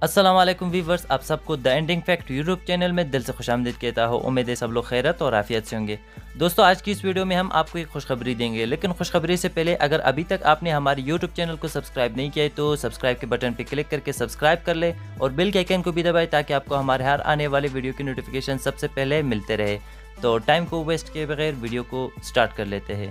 अस्सलाम वालेकुम वीवर्स, आप सबको the ending fact YouTube channel में दिल से खुशामदीद कहता हूँ। उम्मीद है सब लोग खैरत और आफियत से होंगे। दोस्तों, आज की इस वीडियो में हम आपको एक खुशखबरी देंगे, लेकिन खुशखबरी से पहले अगर अभी तक आपने हमारे यूट्यूब चैनल को सब्सक्राइब नहीं किया है तो सब्सक्राइब के बटन पर क्लिक करके सब्सक्राइब कर ले और बेल के आइकन को भी दबाए ताकि आपको हमारे हर आने वाले वीडियो की नोटिफिकेशन सबसे पहले मिलते रहे। तो टाइम को वेस्ट किए बगैर वीडियो को स्टार्ट कर लेते हैं।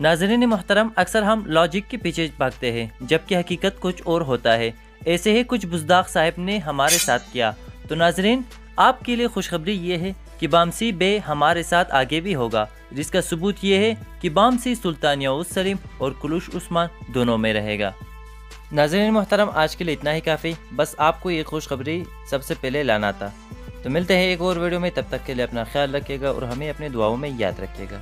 नाज़रीन मोहतरम, अक्सर हम लॉजिक के पीछे भागते हैं जबकि हकीकत कुछ और होता है। ऐसे ही कुछ बुज़दाक साहब ने हमारे साथ किया। तो नाज़रीन, आपके लिए खुशखबरी ये है कि बामसी बे हमारे साथ आगे भी होगा, जिसका सबूत ये है कि बामसी सुल्तानिया उस सलीम और कुलूश उस्मान दोनों में रहेगा। नाज़रीन मोहतरम, आज के लिए इतना ही काफ़ी, बस आपको ये खुशखबरी सबसे पहले लाना था। तो मिलते हैं एक और वीडियो में, तब तक के लिए अपना ख्याल रखिएगा और हमें अपनी दुआओं में याद रखिएगा।